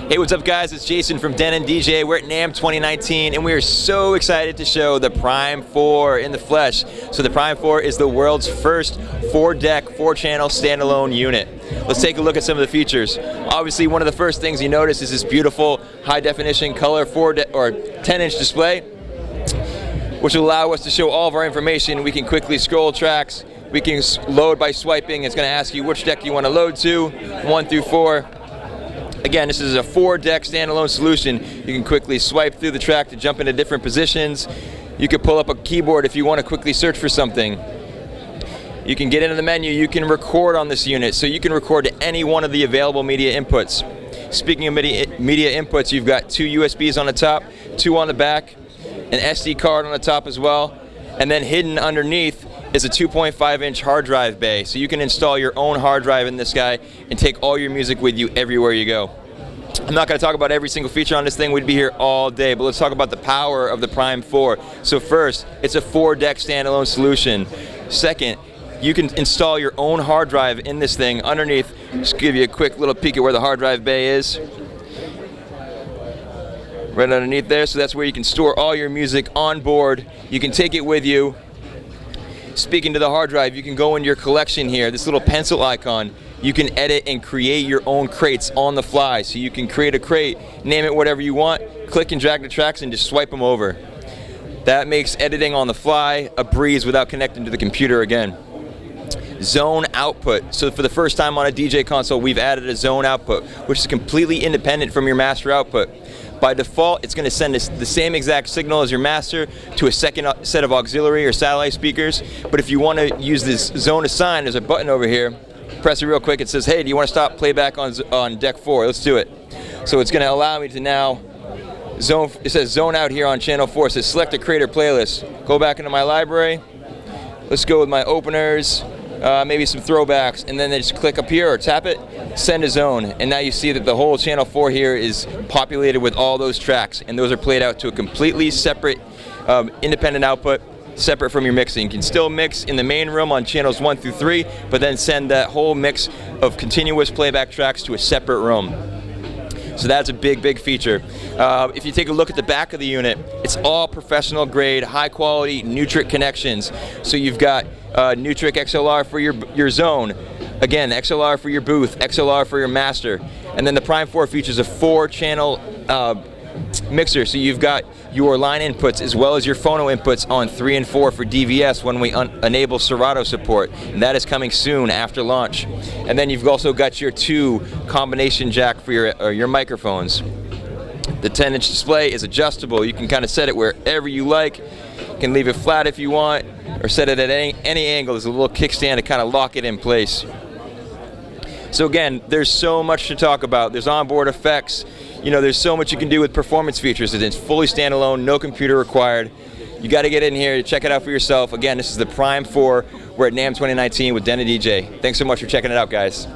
Hey, what's up guys? It's Jason from Denon DJ. We're at NAMM 2019 and we are so excited to show the Prime 4 in the flesh. So the Prime 4 is the world's first 4-deck, 4-channel standalone unit. Let's take a look at some of the features. Obviously, one of the first things you notice is this beautiful high-definition color 10-inch display, which will allow us to show all of our information. We can quickly scroll tracks. We can load by swiping. It's going to ask you which deck you want to load to, 1 through 4. Again, this is a 4-deck standalone solution. You can quickly swipe through the track to jump into different positions. You can pull up a keyboard if you want to quickly search for something. You can get into the menu. You can record on this unit, so you can record to any one of the available media inputs. Speaking of media inputs, you've got 2 USBs on the top, 2 on the back, an SD card on the top as well, and then hidden underneath is a 2.5-inch hard drive bay, so you can install your own hard drive in this guy and take all your music with you everywhere you go. I'm not going to talk about every single feature on this thing. We'd be here all day, but let's talk about the power of the Prime 4. So first, it's a 4-deck standalone solution. Second, you can install your own hard drive in this thing underneath. Just give you a quick little peek at where the hard drive bay is. Right underneath there, so that's where you can store all your music on board. You can take it with you. Speaking to the hard drive, you can go into your collection here, this little pencil icon. You can edit and create your own crates on the fly. So you can create a crate, name it whatever you want, click and drag the tracks and just swipe them over. That makes editing on the fly a breeze without connecting to the computer again. Zone output. So for the first time on a DJ console, we've added a zone output, which is completely independent from your master output. By default, it's going to send the same exact signal as your master to a second set of auxiliary or satellite speakers. But if you want to use this zone assign, there's a button over here. Press it real quick. It says, hey, do you want to stop playback on deck 4? Let's do it. So it's going to allow me to now zone. It says zone out here on channel 4. It says select a creator playlist. Go back into my library. Let's go with my openers. Maybe some throwbacks, and then they just click up here or tap it, send a zone, and now you see that the whole channel 4 here is populated with all those tracks, and those are played out to a completely separate, independent output, separate from your mixing. You can still mix in the main room on channels 1 through 3, but then send that whole mix of continuous playback tracks to a separate room. So that's a big, big feature. If you take a look at the back of the unit, it's all professional grade, high quality Nutric connections. So you've got Nutric XLR for your zone, again, XLR for your booth, XLR for your master, and then the Prime 4 features a 4-channel mixer. So you've got your line inputs as well as your phono inputs on 3 and 4 for DVS when we enable Serato support, and that is coming soon after launch. And then you've also got your 2 combination jack for your microphones. The 10-inch display is adjustable. You can kind of set it wherever you like. You can leave it flat if you want, or set it at any angle. There's a little kickstand to kind of lock it in place. So again, there's so much to talk about. There's onboard effects. You know, there's so much you can do with performance features. It's fully standalone, no computer required. You got to get in here to check it out for yourself. Again, this is the Prime 4. We're at NAMM 2019 with Denon DJ. Thanks so much for checking it out, guys.